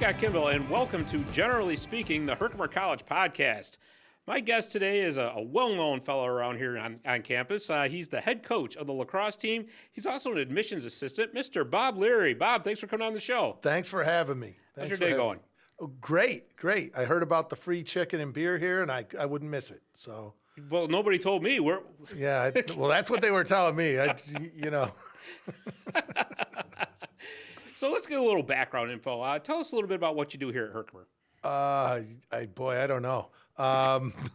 Scott Kinville, and welcome to Generally Speaking, the Herkimer College podcast. My guest today is a well-known fellow around here on campus. He's the head coach of the lacrosse team. He's also an admissions assistant, Mr. Bob Leary. Bob, thanks for coming on the show. Thanks for having me. How's your day going? Oh, great. I heard about the free chicken and beer here, and I wouldn't miss it. So, well, nobody told me. Yeah, well, that's what they were telling me. So let's get a little background info. Tell us a little bit about what you do here at Herkimer. I don't know.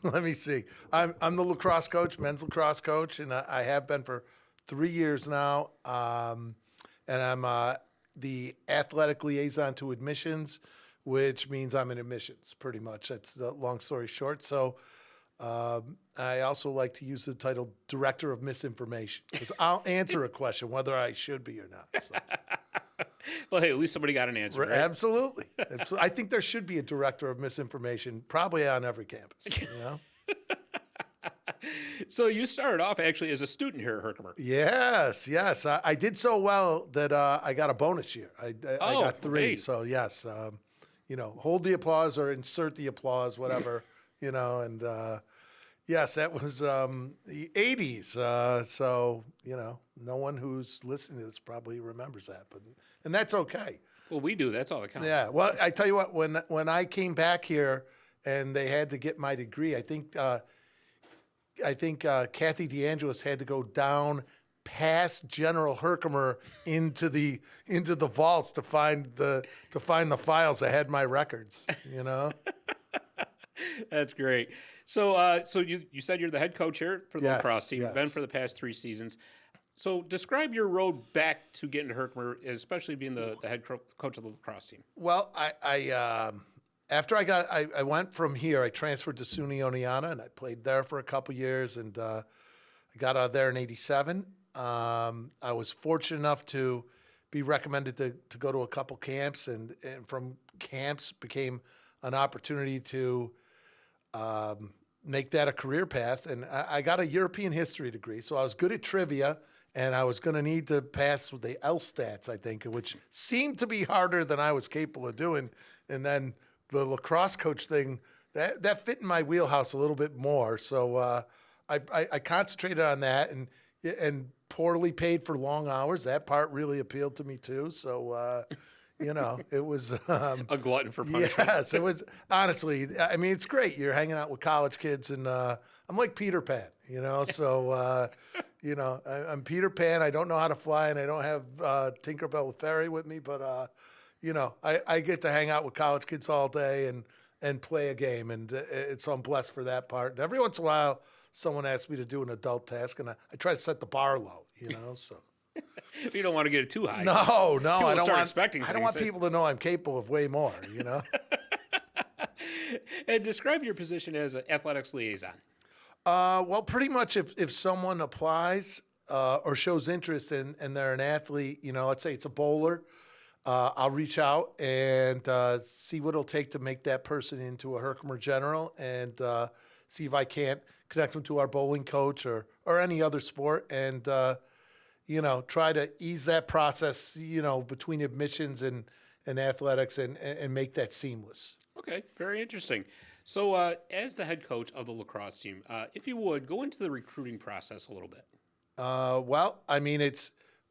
Let me see. I'm the lacrosse coach, men's lacrosse coach, and I have been for 3 years now. And I'm the athletic liaison to admissions, which means I'm in admissions, pretty much. That's the long story short. So I also like to use the title Director of Misinformation, because I'll answer a question whether I should be or not. So. Well, hey, at least somebody got an answer, right? Absolutely. I think there should be a Director of Misinformation probably on every campus, So you started off actually as a student here at Herkimer. Yes. I did so well that I got a bonus year. I got 3. Great. So, yes, hold the applause or insert the applause, whatever, and yes, that was the 80s. So, no one who's listening to this probably remembers that, and that's okay. Well, we do. That's all that counts. Yeah. Well, I tell you what, when I came back here and they had to get my degree, I think Kathy DeAngelis had to go down past General Herkimer into the vaults to find the files that had my records. That's great. So you said you're the head coach here for the lacrosse team. Yes. Been for the past 3 seasons. So describe your road back to getting to Herkimer, especially being the head coach of the lacrosse team. Well, after I went from here, I transferred to SUNY Oneonta, and I played there for a couple years, and I got out of there in '87. I was fortunate enough to be recommended to go to a couple camps, and from camps became an opportunity to make that a career path. And I got a European history degree, so I was good at trivia, and I was going to need to pass with the LSTATs, I think, which seemed to be harder than I was capable of doing. And then the lacrosse coach thing, that fit in my wheelhouse a little bit more. So I concentrated on that, and poorly paid for long hours. That part really appealed to me too. So, it was a glutton for punishment. Yes, it was. Honestly, I mean, it's great. You're hanging out with college kids, and I'm like Peter Pan, So, I'm Peter Pan. I don't know how to fly, and I don't have Tinkerbell the fairy with me, but I get to hang out with college kids all day and play a game, and so I'm blessed for that part. And every once in a while, someone asks me to do an adult task, and I try to set the bar low, So. You don't want to get it too high. No, I don't want expecting. I don't want people to know I'm capable of way more, And describe your position as an athletics liaison. Well, pretty much if someone applies or shows interest and they're an athlete, let's say it's a bowler, I'll reach out and see what it'll take to make that person into a Herkimer General, and see if I can't connect them to our bowling coach or any other sport, and try to ease that process, between admissions and athletics and make that seamless. Okay, very interesting. So as the head coach of the lacrosse team, if you would, go into the recruiting process a little bit. Well, I mean,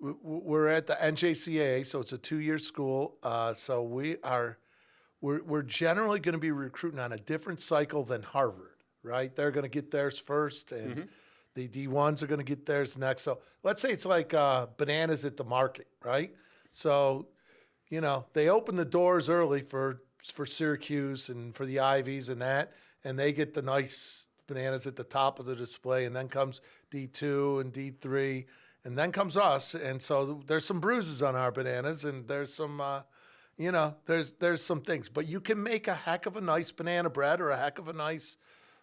we're at the NJCAA, so it's a 2-year school. So we're generally going to be recruiting on a different cycle than Harvard, right? They're going to get theirs first, and the D1s are going to get theirs next. So let's say it's like bananas at the market, right? So, they open the doors early for Syracuse and for the Ivies and that, and they get the nice bananas at the top of the display, and then comes D2 and D3, and then comes us. And so there's some bruises on our bananas, and there's some, there's some things. But you can make a heck of a nice banana bread or a heck of a nice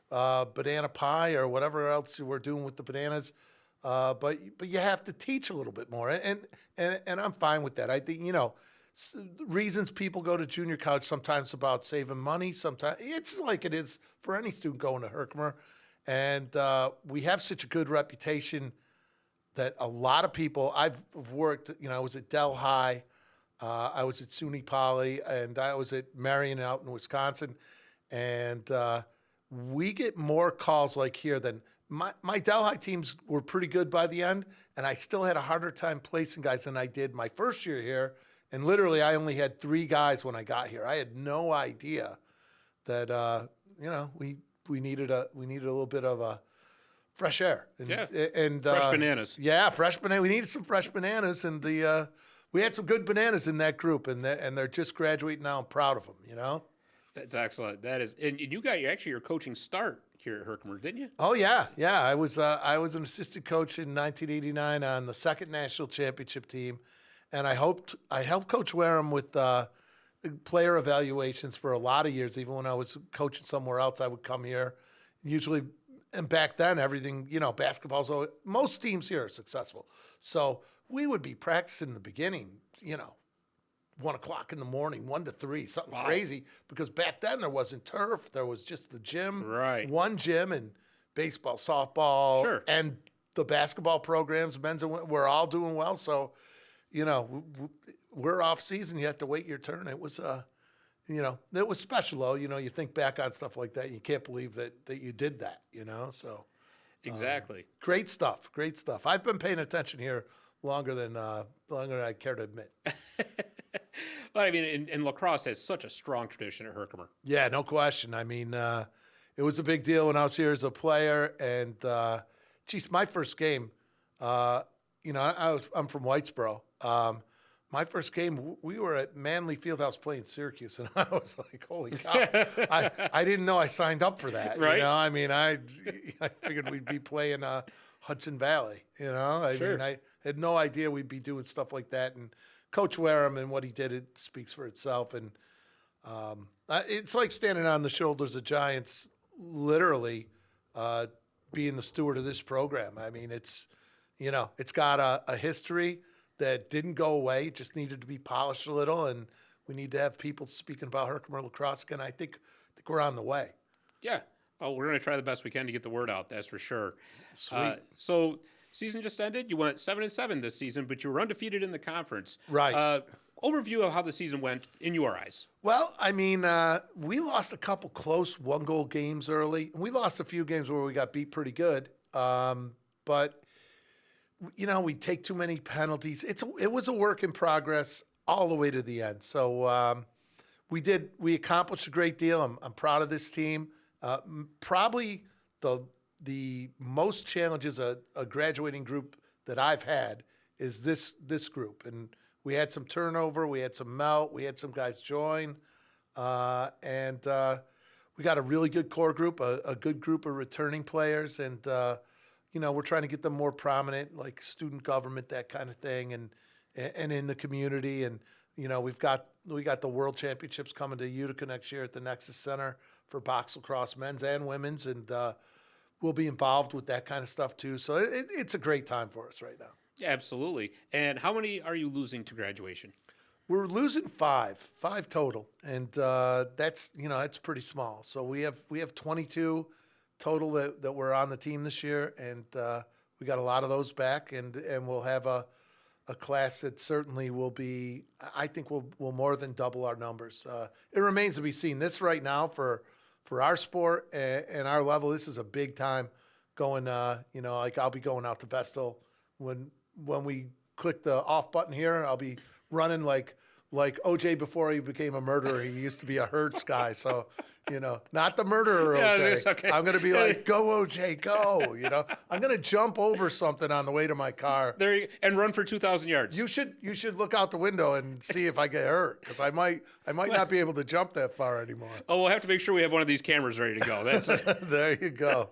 banana pie or whatever else we're doing with the bananas, but you have to teach a little bit more, and I'm fine with that. I think reasons people go to junior college sometimes about saving money. Sometimes it's like it is for any student going to Herkimer, and we have such a good reputation that a lot of people. I've worked. I was at Del High. I was at SUNY Poly, and I was at Marion out in Wisconsin. And we get more calls like here than my Delhi teams were pretty good by the end, and I still had a harder time placing guys than I did my first year here. And literally, I only had 3 guys when I got here. I had no idea that we needed a little bit of a fresh air. And fresh bananas. Yeah, fresh banana. We needed some fresh bananas, and we had some good bananas in that group, and they're just graduating now. I'm proud of them. That's excellent. That is, and you got your coaching start here at Herkimer, didn't you? Oh yeah. I was an assistant coach in 1989 on the second national championship team, and I helped Coach Wareham with player evaluations for a lot of years. Even when I was coaching somewhere else, I would come here. Usually, and back then, everything, basketball's always, most teams here are successful. So we would be practicing in the beginning, 1:00 in the morning, 1 to 3, something crazy. Because back then there wasn't turf. There was just the gym, right? One gym, and baseball, softball, sure. And the basketball programs, men's and women's, we're all doing well. So, we're off season. You have to wait your turn. It was, it was special though. You think back on stuff like that, and you can't believe that you did that. So exactly. Great stuff. I've been paying attention here longer than I care to admit. Well, I mean, and lacrosse has such a strong tradition at Herkimer. Yeah, no question. I mean, it was a big deal when I was here as a player, and my first game, I'm from Whitesboro. My first game, we were at Manley Fieldhouse playing Syracuse, and I was like, "Holy cow!" I didn't know I signed up for that. Right? I mean, I figured we'd be playing Hudson Valley. I Sure. mean, I had no idea we'd be doing stuff like that. And Coach Wareham and what he did, it speaks for itself. And it's like standing on the shoulders of giants, literally being the steward of this program. I mean, it's got a history that didn't go away. It just needed to be polished a little, and we need to have people speaking about Herkimer lacrosse again. I think we're on the way. Yeah. Oh, we're going to try the best we can to get the word out. That's for sure. Sweet. So season just ended. You went 7-7 this season, but you were undefeated in the conference. Right. Overview of how the season went in your eyes. Well, I mean, we lost a couple close 1-goal games early. We lost a few games where we got beat pretty good. But we take too many penalties. It was a work in progress all the way to the end. So we accomplished a great deal. I'm proud of this team. Probably the most challenges a graduating group that I've had is this group. And we had some turnover, we had some melt, we had some guys join, and we got a really good core group, a good group of returning players, and we're trying to get them more prominent, like student government, that kind of thing, and in the community. And we got the World Championships coming to Utica next year at the Nexus Center for box lacrosse, men's and women's, and we'll be involved with that kind of stuff too. So it's a great time for us right now. Yeah, absolutely. And how many are you losing to graduation? We're losing five total, and that's pretty small. So we have 22 total that were on the team this year, and we got a lot of those back, and we'll have a class that certainly will be, I think will more than double our numbers. It remains to be seen. This right now for our sport and our level, this is a big time going. Like I'll be going out to Vestal when we click the off button here. I'll be running like OJ before he became a murderer. He used to be a Hertz guy, so not the murderer OJ. Yeah, okay. I'm going to be like, go OJ, go. I'm going to jump over something on the way to my car. And run for 2,000 yards. You should look out the window and see if I get hurt, because I might not be able to jump that far anymore. Oh, we'll have to make sure we have one of these cameras ready to go. That's it. There you go.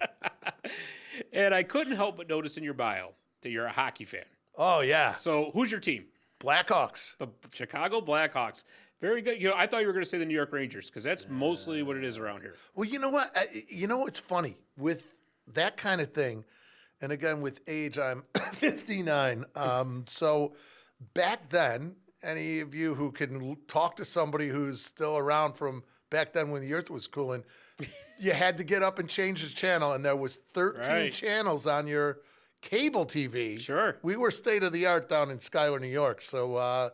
And I couldn't help but notice in your bio that you're a hockey fan. Oh yeah. So who's your team? Blackhawks. The Chicago Blackhawks. Very good. I thought you were going to say the New York Rangers, because that's mostly what it is around here. Well, you know what? It's funny with that kind of thing. And again, with age, I'm 59. So back then, any of you who can talk to somebody who's still around from back then when the earth was cooling, you had to get up and change the channel. And there was 13 channels on your cable TV. Sure. We were state of the art down in Schuyler, New York. So,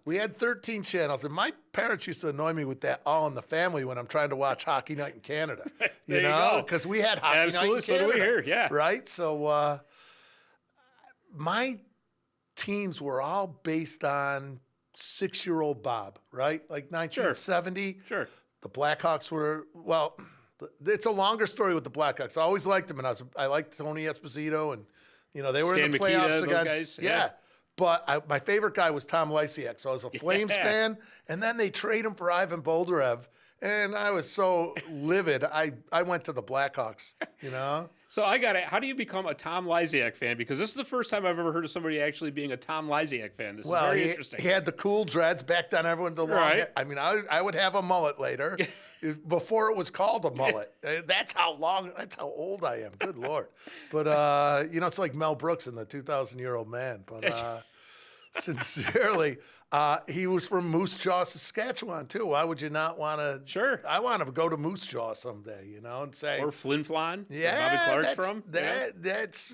we had 13 channels, and my parents used to annoy me with that All in the Family when I'm trying to watch Hockey Night in Canada. There you go. Because we had Hockey Absolutely. Night in Canada. So do we here, yeah. Right? So my teams were all based on 6-year-old Bob, right? Like 1970. Sure. The Blackhawks were, it's a longer story with the Blackhawks. I always liked them, and I liked Tony Esposito, and, they were Stan in the Mikita, playoffs those against. guys, yeah. But my favorite guy was Tom Lysiak, so I was a Flames fan, and then they trade him for Ivan Boldarev, and I was so livid. I went to the Blackhawks, So I got it. How do you become a Tom Lysiak fan? Because this is the first time I've ever heard of somebody actually being a Tom Lysiak fan. This is very interesting. He had the cool dreads back then. Everyone did long hair. I mean, I would have a mullet later, before it was called a mullet. That's how old I am. Good Lord. But it's like Mel Brooks in the 2,000-Year-Old Man. But sincerely, he was from Moose Jaw, Saskatchewan, too. Why would you not want to? Sure. I want to go to Moose Jaw someday, and say. Or Flin Flon, yeah, Bobby Clark's from. That's,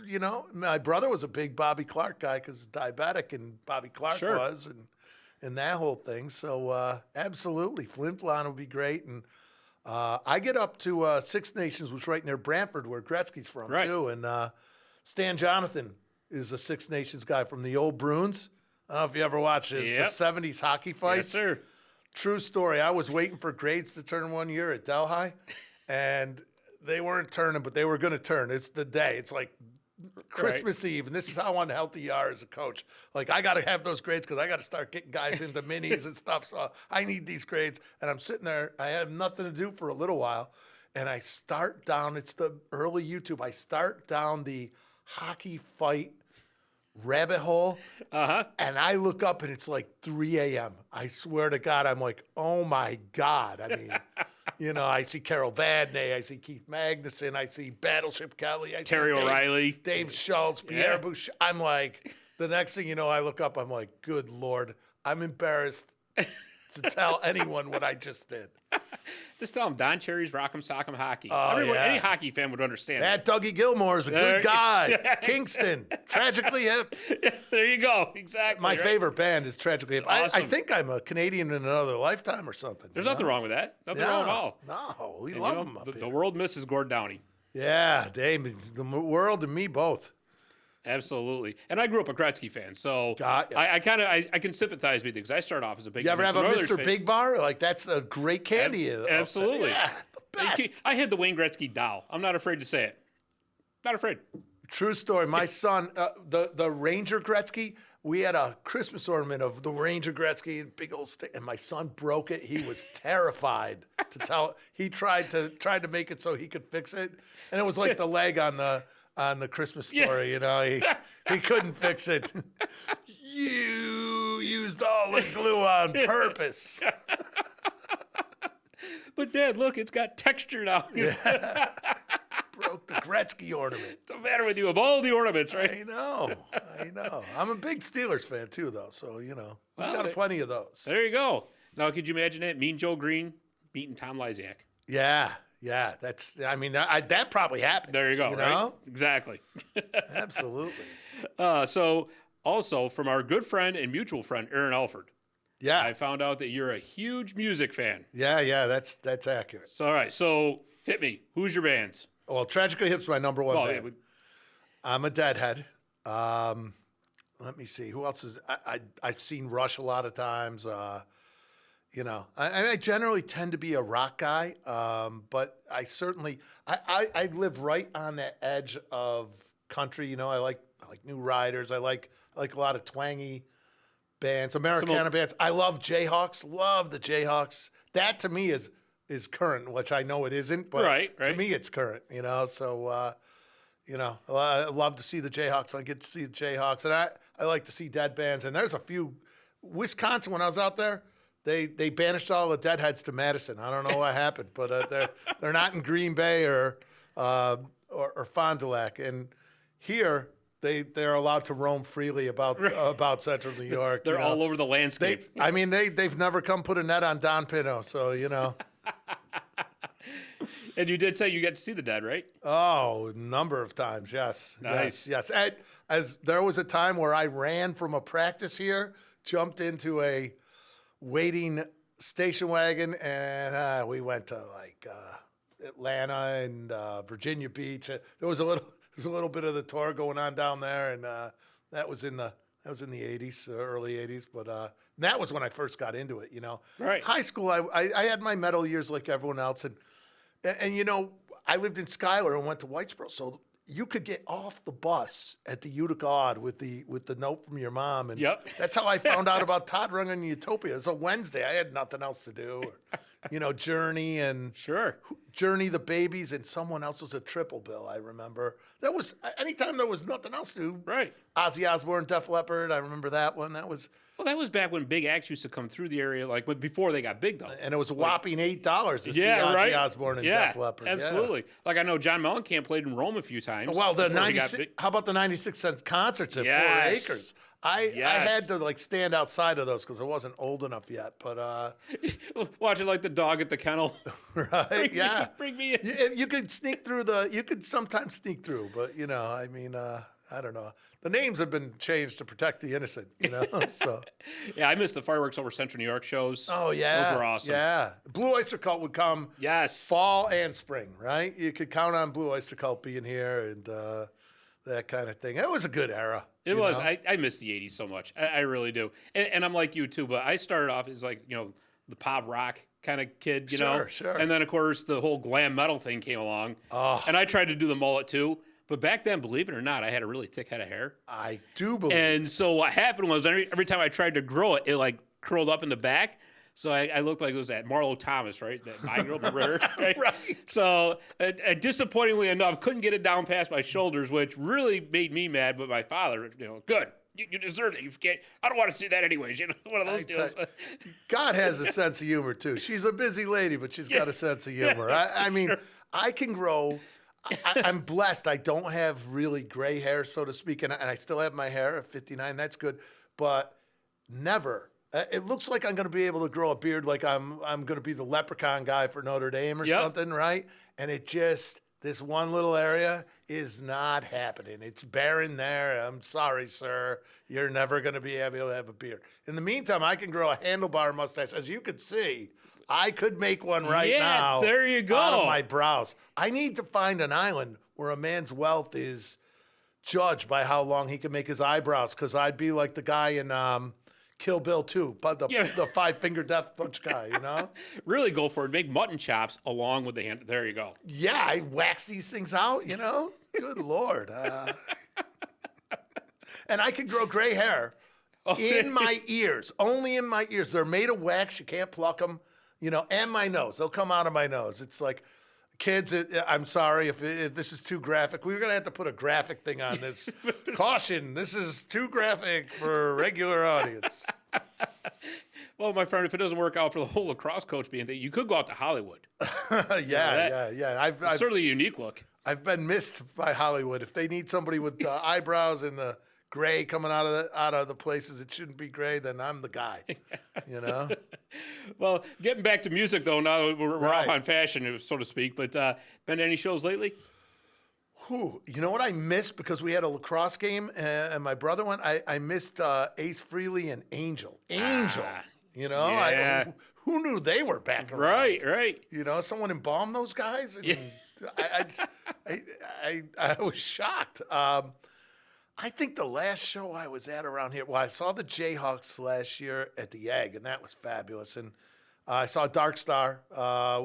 my brother was a big Bobby Clark guy because he's diabetic, and Bobby Clark was, and that whole thing. So, absolutely, Flin Flon would be great. And I get up to Six Nations, which is right near Brantford, where Gretzky's from, too. And Stan Jonathan is a Six Nations guy from the old Bruins. I don't know if you ever watched it, the 70s hockey fights. Yes, sir. True story. I was waiting for grades to turn one year at Delhi, and they weren't turning, but they were going to turn. It's the day. It's like Christmas Eve, and this is how unhealthy you are as a coach. Like, I got to have those grades because I got to start getting guys into minis and stuff, so I need these grades. And I'm sitting there. I have nothing to do for a little while, and I start down. It's the early YouTube. I start down the hockey fight rabbit hole, and I look up and it's like 3 a.m. I swear to God, I'm like, oh my God. I mean, I see Carol Vadnais, I see Keith Magnuson, I see Battleship Kelly, I Terry see O'Reilly, Dave Schultz, Pierre Boucher. I'm like, the next thing you know, I look up, I'm like, good Lord, I'm embarrassed to tell anyone what I just did. Just tell them Don Cherry's Rock'em Sock'em Hockey. Any hockey fan would understand that. Dougie Gilmore is a good guy. Kingston, Tragically Hip. There you go. Exactly. My favorite band is Tragically Hip. Awesome. I think I'm a Canadian in another lifetime or something. There's nothing wrong with that. Nothing wrong at all. No, we love them up here. The world misses Gord Downey. Yeah, Dave, the world and me both. Absolutely. And I grew up a Gretzky fan, so I can sympathize with you because I started off as a big. You ever have a Mr. fan. Big Bar? Like, that's a great candy. Absolutely. Yeah, the best. I had the Wayne Gretzky doll. I'm not afraid to say it. Not afraid. True story. My son, the Ranger Gretzky, we had a Christmas ornament of the Ranger Gretzky, big old stick, and my son broke it. He was terrified to tell. He tried to make it so he could fix it, and it was like the leg on the Christmas Story. He couldn't fix it. You used all the glue on purpose. But Dad, look, it's got texture now. Yeah. Broke the Gretzky ornament. What's the matter with you? Of all the ornaments, right? I know. I'm a big Steelers fan too, though. So we've got plenty of those. There you go. Now, could you imagine that? Mean Joe Green beating Tom Lysiak. Yeah. That probably happened. There you go. Right? Exactly. Absolutely. So, also from our good friend and mutual friend Aaron Alford. Yeah. I found out that you're a huge music fan. Yeah. That's accurate. So, all right. So, hit me. Who's your bands? Well, Tragically Hip's my number one band. I'm a Deadhead. Let me see. Who else is? I've seen Rush a lot of times. I generally tend to be a rock guy, but I certainly I live right on the edge of country. I like New Riders. I like a lot of twangy bands, Americana bands. I love Jayhawks. Love the Jayhawks. That to me is current, which I know it isn't, but to me it's current. So I love to see the Jayhawks. I get to see the Jayhawks, and I like to see dead bands. And there's a few. Wisconsin, when I was out there, they banished all the Deadheads to Madison. I don't know what happened, but they're not in Green Bay or Fond du Lac. And here they're allowed to roam freely about Central New York. They're all over the landscape. They've never come put a net on Don Pino, so. And you did say you got to see the Dead, right? Oh, a number of times, yes. Nice. Yes. As there was a time where I ran from a practice here jumped into a waiting station wagon, and we went to like Atlanta and Virginia Beach. There was a little bit of the tour going on down there, and that was in the 80s, early 80s. But that was when I first got into it. Right. High school, I had my medal years like everyone else, and I lived in Schuyler and went to Whitesboro, so you could get off the bus at the Utica Odd with the note from your mom, and Yep. that's how I found out about Todd Rundgren and Utopia. It's a Wednesday. I had nothing else to do. Journey and Sure. Journey, the Babies, and someone else was a triple bill. I remember that was anytime there was nothing else to do. Right. Ozzy Osbourne, Def Leppard. I remember that one. That was. Well, that was back when big acts used to come through the area, but before they got big, though. And it was a whopping $8 to see Ozzy Osbourne and Def Leppard. Absolutely. Yeah. Like I know John Mellencamp played in Rome a few times. Well, the 96. How about the 96 cents concerts at 4 Acres? I had to stand outside of those because I wasn't old enough yet. But watching like the dog at the kennel. Right? Bring me in. You could sneak through you could sometimes sneak through, but I don't know. The names have been changed to protect the innocent, So. Yeah, I missed the fireworks over Central New York shows. Oh yeah, those were awesome. Yeah, Blue Oyster Cult would come. Yes, fall and spring, right? You could count on Blue Oyster Cult being here and that kind of thing. It was a good era. It was. I miss the '80s so much. I really do. And I'm like you too. But I started off as like the pop rock kind of kid, Sure. And then of course the whole glam metal thing came along. Oh. And I tried to do the mullet too. But back then, believe it or not, I had a really thick head of hair. I do believe. And so what happened was every time I tried to grow it, it like curled up in the back. So I looked like it was that Marlo Thomas, right? That My Girl, Ritter, right? Right. So disappointingly enough, couldn't get it down past my shoulders, which really made me mad. But my father, good. You deserve it. You forget. I don't want to see that anyways. One of those deals. God has a sense of humor too. She's a busy lady, but she's got a sense of humor. I mean, sure. I can grow. I'm blessed. I don't have really gray hair, so to speak, and I still have my hair at 59. That's good, but never. It looks like I'm going to be able to grow a beard, like I'm going to be the leprechaun guy for Notre Dame or something, right? And this one little area is not happening. It's barren there. I'm sorry, sir. You're never going to be able to have a beard. In the meantime, I can grow a handlebar mustache, as you can see. I could make one now. Yeah, there you go. Out of my brows. I need to find an island where a man's wealth is judged by how long he can make his eyebrows, because I'd be like the guy in Kill Bill 2, but the five-finger death punch guy, Really go for it. Make mutton chops along with the hand. There you go. Yeah, I wax these things out, Good Lord. And I could grow gray hair in my ears, only in my ears. They're made of wax. You can't pluck them. And my nose. They'll come out of my nose. It's like, kids, I'm sorry if this is too graphic. We're going to have to put a graphic thing on this. Caution, this is too graphic for a regular audience. Well, my friend, if it doesn't work out for the whole lacrosse coach being there, you could go out to Hollywood. Yeah. I've certainly a unique look. I've been missed by Hollywood. If they need somebody with the eyebrows and the gray coming out of the places it shouldn't be gray, then I'm the guy. Well, getting back to music though, now that we're off on fashion, so to speak. But been to any shows lately? You know what I missed, because we had a lacrosse game and my brother went. I missed Ace Frehley and Angel. Yeah. Who knew they were back around? Right. Someone embalmed those guys. And I was shocked. I think the last show I was at around here, I saw the Jayhawks last year at the Egg, and that was fabulous. And I saw Dark Star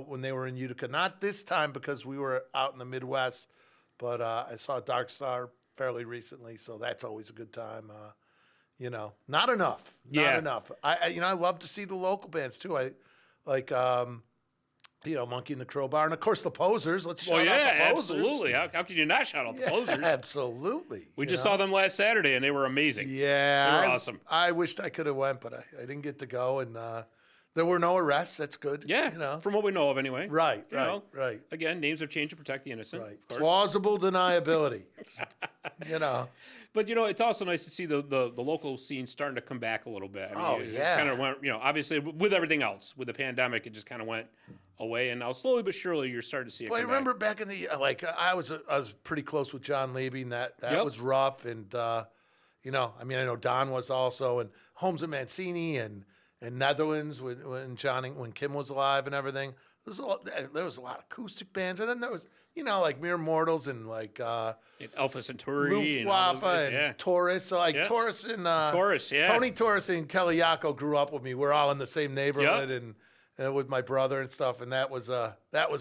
when they were in Utica. Not this time because we were out in the Midwest, but I saw Dark Star fairly recently, so that's always a good time. Not enough. Not enough. I love to see the local bands too. I like Monkey and the Crowbar, and of course the Posers. Let's shout out the Posers. Absolutely. How can you not shout out the Posers? Absolutely. We just saw them last Saturday, and they were amazing. Yeah, they were awesome. I wished I could have went, but I didn't get to go, and there were no arrests. That's good. Yeah, from what we know of, anyway. Right. Again, names have changed to protect the innocent. Right. Plausible deniability. But it's also nice to see the local scene starting to come back a little bit. It kind of went, obviously with everything else, with the pandemic, it just kind of went away, and now slowly but surely you're starting to see it. Well, I remember back in the I was pretty close with John Levy, and that was rough, and I know Don was also, and Holmes and Mancini, and Netherlands when Kim was alive and everything. There was a lot of acoustic bands, and then there was like Mere Mortals and like Alpha Centauri Luftwaffe and Taurus. So like Taurus and Taurus, yeah. Tony Taurus and Kelly Yako grew up with me. We're all in the same neighborhood and with my brother and stuff, and that was a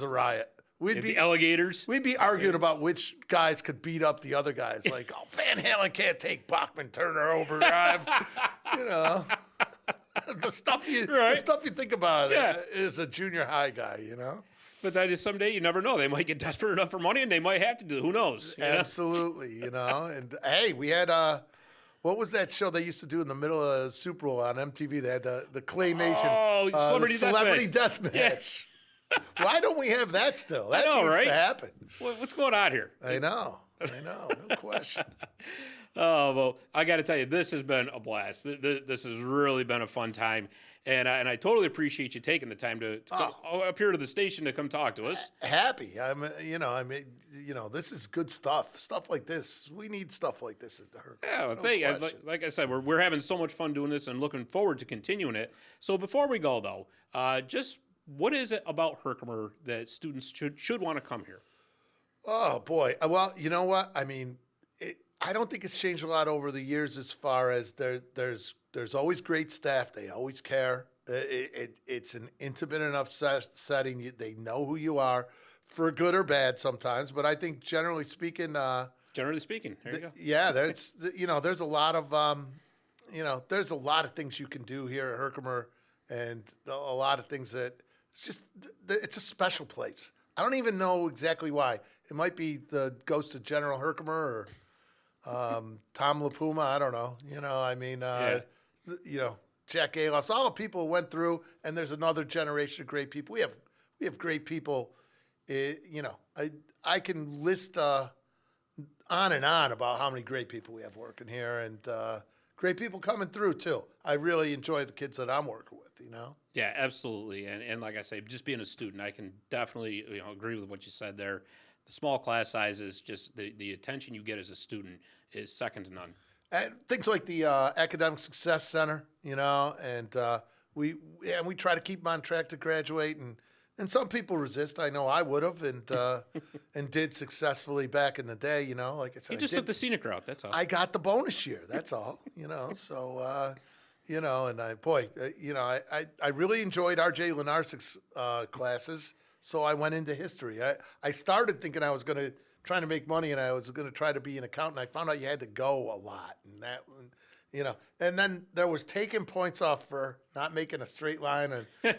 riot. The Alligators. We'd be arguing about which guys could beat up the other guys. Like, Van Halen can't take Bachman Turner Overdrive. The stuff you think about as a junior high guy. But that is someday you never know. They might get desperate enough for money, and they might have to do. Who knows? Absolutely. And hey, we had what was that show they used to do in the middle of the Super Bowl on MTV? They had the claymation. Oh, Celebrity Deathmatch. Yeah. Why don't we have that still? That needs to happen. What's going on here? I know. No question. Oh, well, I got to tell you, this has been a blast. This has really been a fun time. And I totally appreciate you taking the time to come up here to the station to come talk to us. Happy. This is good stuff. Stuff like this. We need stuff like this at the Herkimer. Yeah, like I said, we're having so much fun doing this and looking forward to continuing it. So before we go, though, just what is it about Herkimer that students should want to come here? Oh, boy. Well, you know what? I mean, I don't think it's changed a lot over the years as far as there's always great staff. They always care. It's an intimate enough setting. They know who you are, for good or bad sometimes. But I think generally speaking, there you go. Yeah, there's a lot of there's a lot of things you can do here at Herkimer, and a lot of things that it's a special place. I don't even know exactly why. It might be the ghost of General Herkimer or Tom LaPuma. I don't know. Jack Aloffs, all the people who went through, and there's another generation of great people. We have great people. I can list on and on about how many great people we have working here, and great people coming through too. I really enjoy the kids that I'm working with. Yeah, absolutely. And like I say, just being a student, I can definitely agree with what you said there. The small class sizes, just the attention you get as a student is second to none. And things like the Academic Success Center, and we try to keep them on track to graduate, and some people resist. I know I would have, and did successfully back in the day. Like I said, you just took the scenic route. That's all. I got the bonus year. That's all. So and I really enjoyed R.J. Lenarsik's classes. So I went into history. I started thinking I was going to try to make money and I was going to try to be an accountant. I found out you had to go a lot, and then there was taking points off for not making a straight line.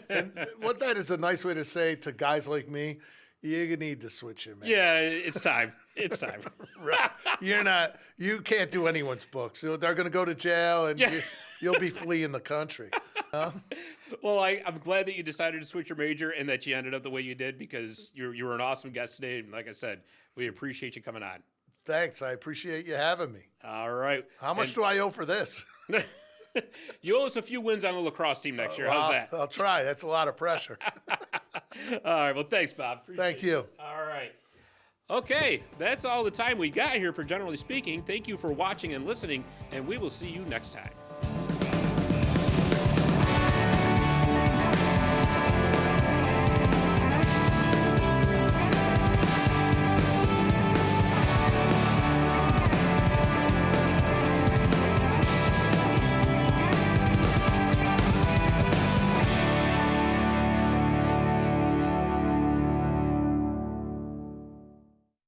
And what that is a nice way to say to guys like me, you need to switch your man. Yeah, it's time. It's time. Right. You can't do anyone's books. They're going to go to jail and you'll be fleeing the country. Well, I'm glad that you decided to switch your major and that you ended up the way you did, because you were an awesome guest today. And like I said, we appreciate you coming on. Thanks. I appreciate you having me. All right. How much do I owe for this? You owe us a few wins on the lacrosse team next year. How's that? I'll try. That's a lot of pressure. All right. Well, thanks, Bob. Thank you. All right. Okay. That's all the time we got here for Generally Speaking. Thank you for watching and listening, and we will see you next time.